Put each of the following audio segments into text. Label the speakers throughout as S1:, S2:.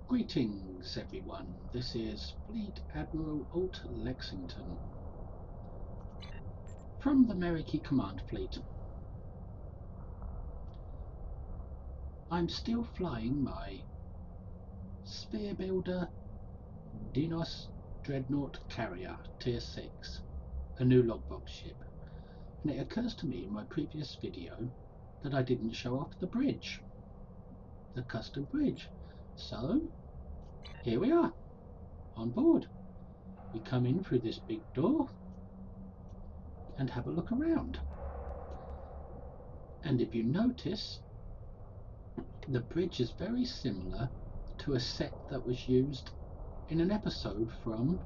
S1: Greetings everyone, this is Fleet Admiral Alt Lexington from the Meriki Command Fleet. I'm still flying my Sphere Builder Denuos Dreadnaught Carrier Tier 6, a new logbook ship, and it occurs to me in my previous video that I didn't show off the bridge, the custom bridge. So here we are, on board. We come in through this big door and have a look around. And if you notice, the bridge is very similar to a set that was used in an episode from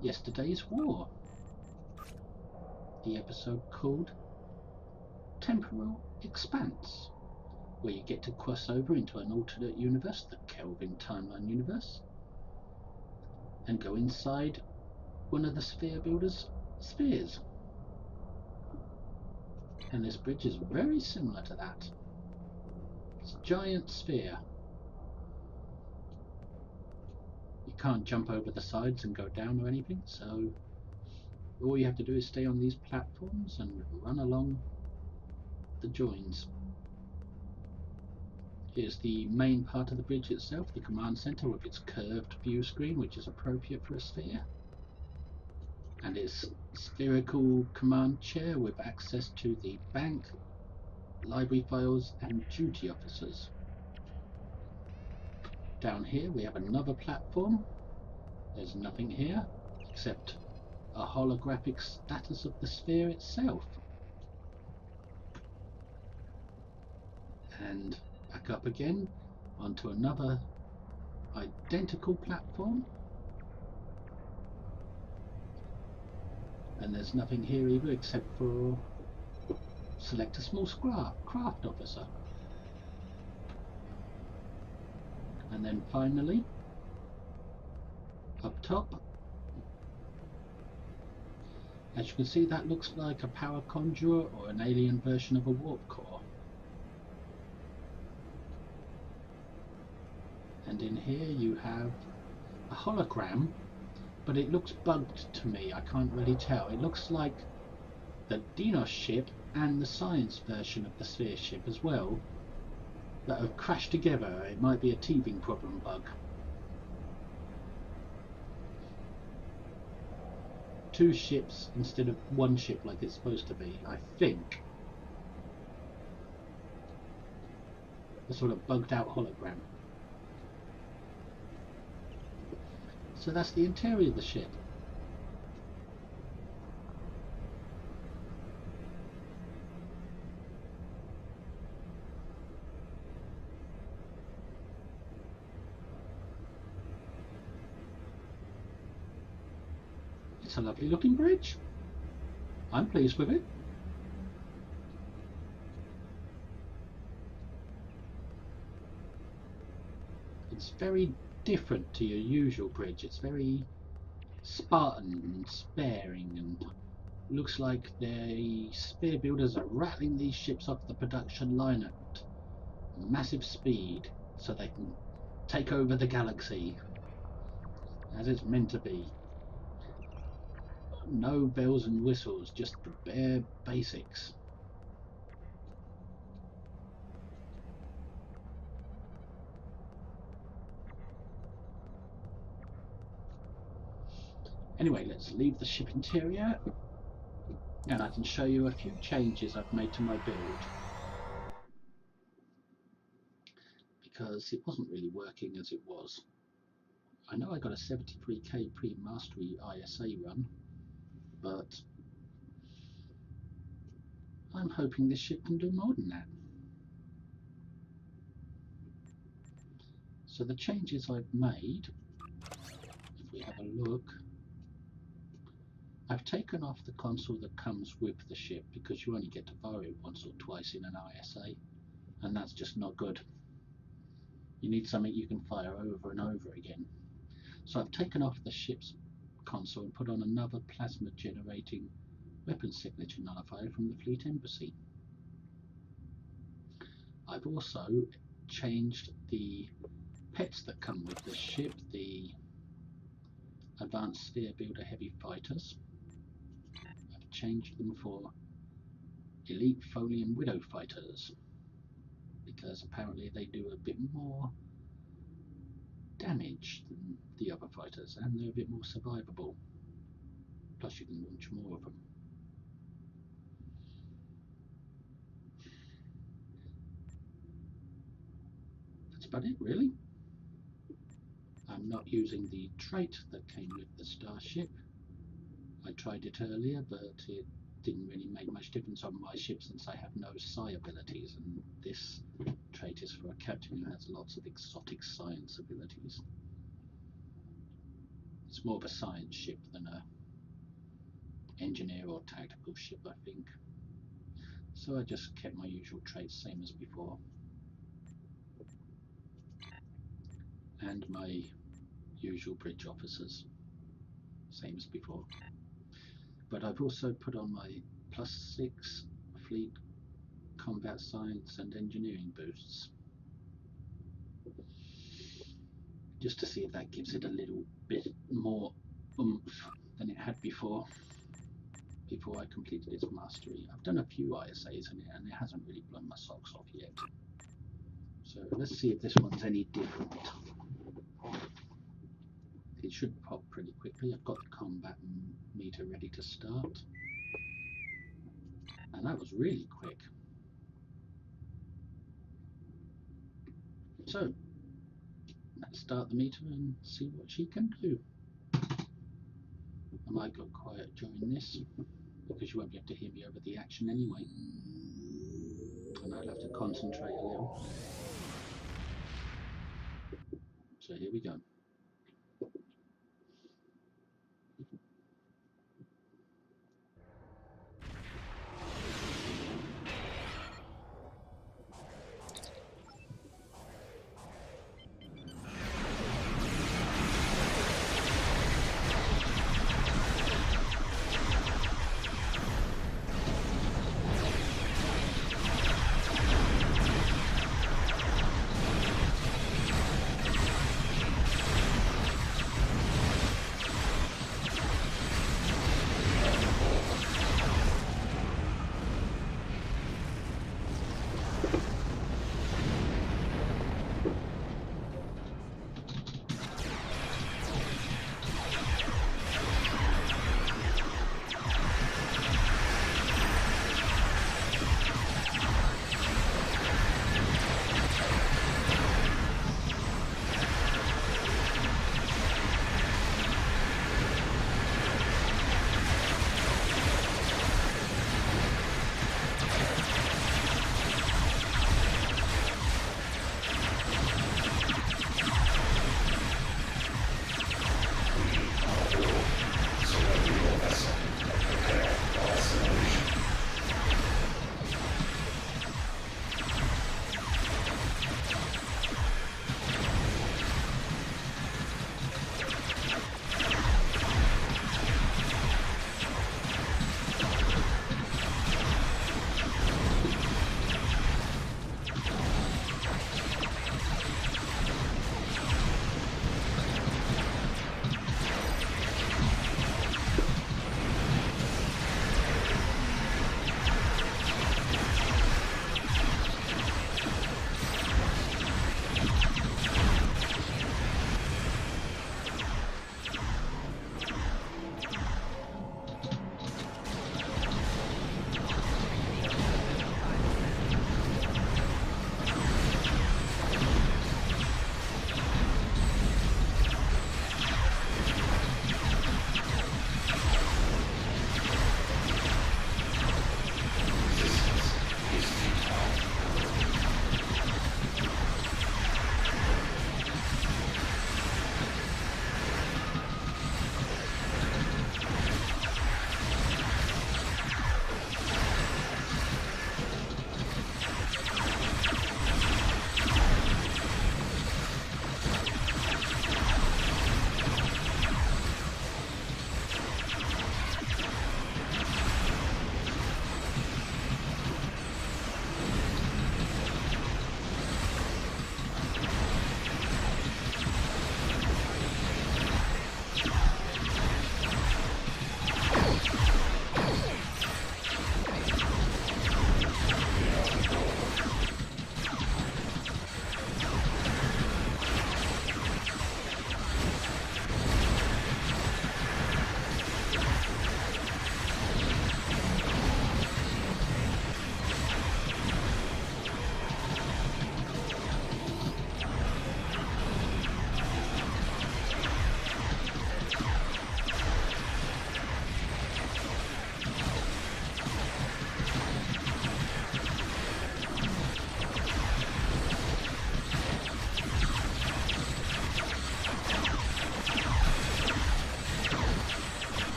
S1: yesterday's war. The episode called Temporal Expanse, where you get to cross over into an alternate universe, the Kelvin timeline universe, and go inside one of the sphere builder's spheres. And this bridge is very similar to that. It's a giant sphere. You can't jump over the sides and go down or anything, so all you have to do is stay on these platforms and run along the joins. Here's the main part of the bridge itself, the command center with its curved view screen, which is appropriate for a sphere, and its spherical command chair with access to the bank, library files and duty officers. Down here we have another platform. There's nothing here except a holographic status of the sphere itself. And back up again onto another identical platform, and there's nothing here either except for select a small craft officer. And then finally up top, as you can see, that looks like a power conduit or an alien version of a warp core. And in here you have a hologram, but it looks bugged to me. I can't really tell. It looks like the Denuos ship and the science version of the sphere ship as well that have crashed together. It might be a teething problem bug. Two ships instead of one ship like it's supposed to be, I think. A sort of bugged out hologram. So that's the interior of the ship. It's a lovely looking bridge. I'm pleased with it. It's very different to your usual bridge. It's very Spartan and sparing, and looks like the sphere builders are rattling these ships off the production line at massive speed so they can take over the galaxy as it's meant to be. No bells and whistles, just the bare basics. Anyway, let's leave the ship interior and I can show you a few changes I've made to my build, because it wasn't really working as it was. I know I got a 73k pre-mastery ISA run, but I'm hoping this ship can do more than that. So the changes I've made, if we have a look, I've taken off the console that comes with the ship because you only get to fire it once or twice in an ISA, and that's just not good. You need something you can fire over and over again. So I've taken off the ship's console and put on another plasma generating weapon signature nullifier from the Fleet Embassy. I've also changed the pets that come with the ship, the Advanced Sphere Builder Heavy Fighters. I've changed them for Elite Folian Widow Fighters because apparently they do a bit more damage than the other fighters and they're a bit more survivable. Plus you can launch more of them. That's about it really. I'm not using the trait that came with the starship. I tried it earlier but it didn't really make much difference on my ship since I have no psi abilities, and this trait is for a captain who has lots of exotic science abilities. It's more of a science ship than a engineer or tactical ship, I think. So I just kept my usual traits, same as before. And my usual bridge officers, same as before. But I've also put on my +6 fleet combat science and engineering boosts, just to see if that gives it a little bit more oomph than it had before I completed its mastery. I've done a few ISAs in it and it hasn't really blown my socks off yet. So let's see if this one's any different. It should pop pretty quickly. I've got the combat meter ready to start. And that was really quick. So let's start the meter and see what she can do. I might go quiet during this because you won't be able to hear me over the action anyway. And I'll have to concentrate a little. So here we go.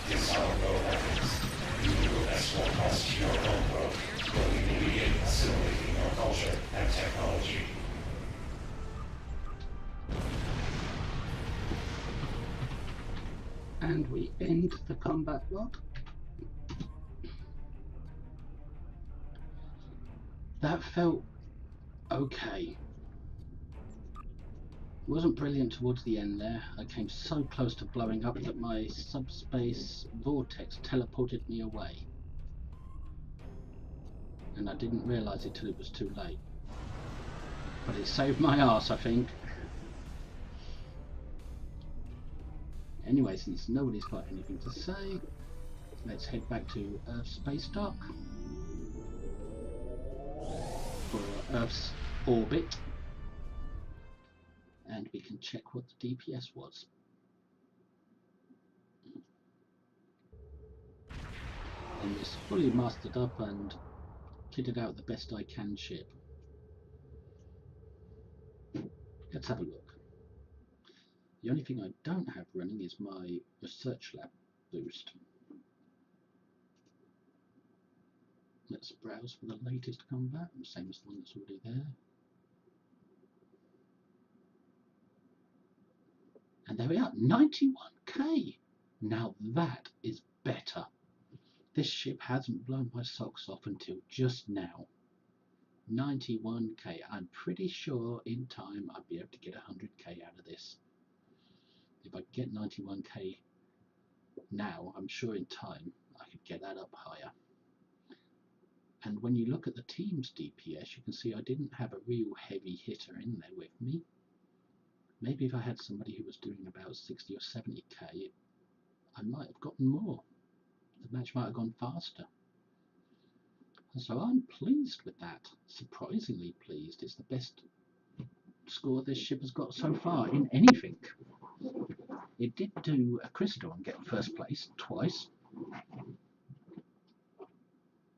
S2: Disarm no weapons. You will escort us to your homeworld, where we will begin assimilating your culture and technology.
S1: And we end the combat log. That felt okay. Wasn't brilliant towards the end there. I came so close to blowing up that my subspace vortex teleported me away. And I didn't realise it till it was too late. But it saved my arse, I think. Anyway, since nobody's got anything to say, let's head back to Earth's space dock. For Earth's orbit. And we can check what the DPS was. On this fully mastered up and kitted out the best I can ship. Let's have a look. The only thing I don't have running is my research lab boost. Let's browse for the latest combat, the same as the one that's already there. And there we are, 91k! Now that is better. This ship hasn't blown my socks off until just now. 91k. I'm pretty sure in time I'd be able to get 100k out of this. If I get 91k now, I'm sure in time I could get that up higher. And when you look at the team's DPS, you can see I didn't have a real heavy hitter in there with me. Maybe if I had somebody who was doing about 60 or 70k, I might have gotten more. The match might have gone faster. And so I'm pleased with that. Surprisingly pleased. It's the best score this ship has got so far in anything. It did do a crystal and get first place twice.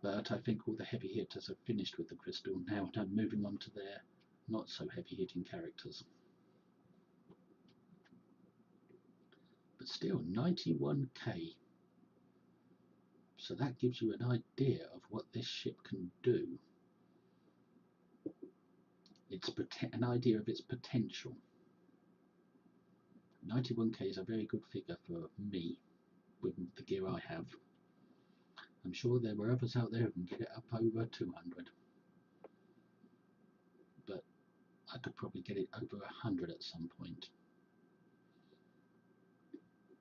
S1: But I think all the heavy hitters have finished with the crystal now and are moving on to their not so heavy hitting characters. But still, 91k. So that gives you an idea of what this ship can do. It's an idea of its potential. 91k is a very good figure for me with the gear I have. I'm sure there were others out there who can get it up over 200. But I could probably get it over 100 at some point.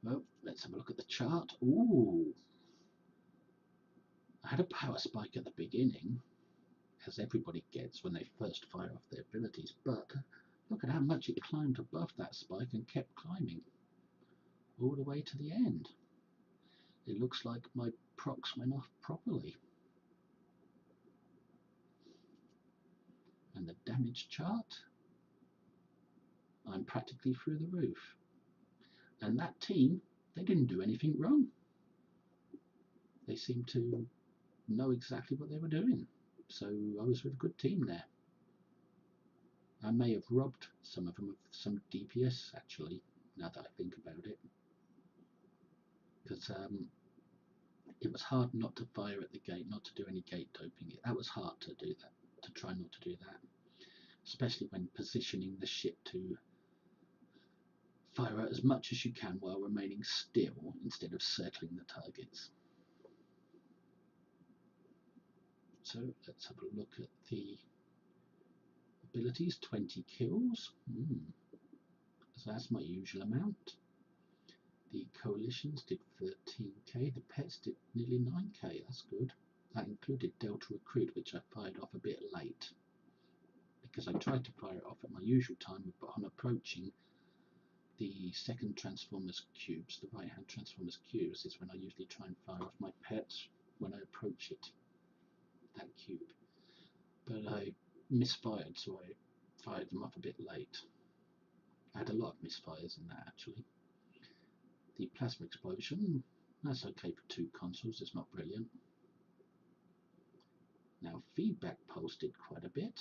S1: Well, let's have a look at the chart. Ooh! I had a power spike at the beginning, as everybody gets when they first fire off their abilities, but look at how much it climbed above that spike and kept climbing all the way to the end. It looks like my procs went off properly. And the damage chart, I'm practically through the roof. And that team, they didn't do anything wrong. They seemed to know exactly what they were doing. So I was with a good team there. I may have robbed some of them of some DPS actually, now that I think about it. Because it was hard not to fire at the gate, not to do any gate doping. That was hard to do that, to try not to do that. Especially when positioning the ship to fire out as much as you can while remaining still instead of circling the targets. So let's have a look at the abilities. 20 kills. So that's my usual amount. The coalitions did 13k. The pets did nearly 9k. That's good. That included Delta Recruit, which I fired off a bit late because I tried to fire it off at my usual time, but on approaching the second Transformers cubes, the right hand Transformers cubes, is when I usually try and fire off my pets when I approach it, that cube. But I misfired, so I fired them off a bit late. I had a lot of misfires in that actually. The plasma explosion, that's okay for 2 consoles, it's not brilliant. Now feedback pulse did quite a bit.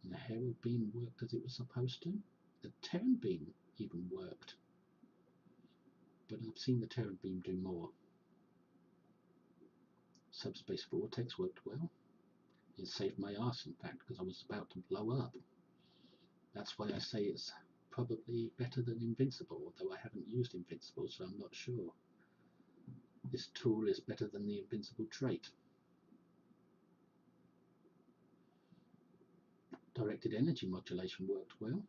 S1: And the Herald beam worked as it was supposed to. The Terran beam even worked. but I've seen the Terran beam do more. Subspace vortex worked well. It saved my arse, in fact, because I was about to blow up. That's why I say it's probably better than Invincible, although I haven't used Invincible, so I'm not sure. This tool is better than the Invincible trait. Directed energy modulation worked well.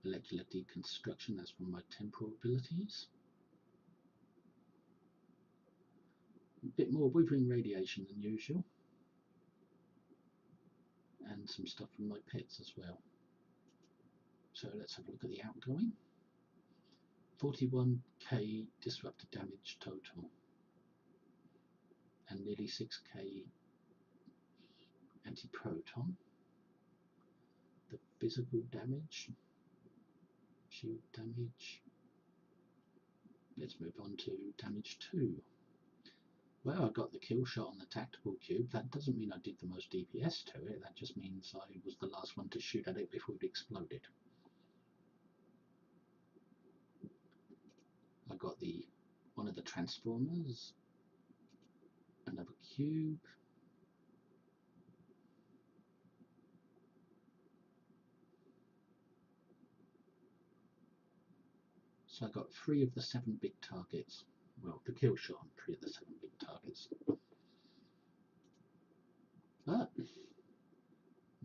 S1: Molecular deconstruction, that's from my temporal abilities. A bit more withering radiation than usual. And some stuff from my pets as well. So let's have a look at the outgoing. 41k disrupted damage total. And nearly 6k anti-proton. The physical damage, shield damage. Let's move on to damage 2. Well, I got the kill shot on the tactical cube. That doesn't mean I did the most DPS to it. That just means I was the last one to shoot at it before it exploded. I got one of the transformers, another cube, so I got 3 of the 7 big targets. Well, the kill shot on 3 of the 7 big targets. But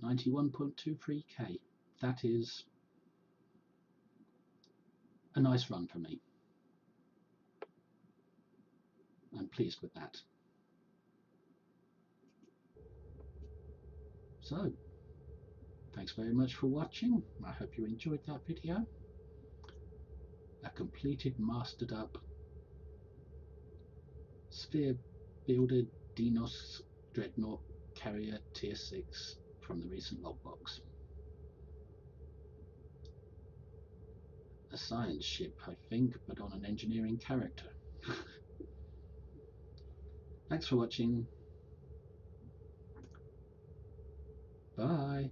S1: 91.23k. That is a nice run for me. I'm pleased with that. So, thanks very much for watching. I hope you enjoyed that video. A completed, mastered up sphere builder Denuos Dreadnaught carrier tier 6 from the recent logbox. A science ship, I think, but on an engineering character. Thanks for watching. Bye.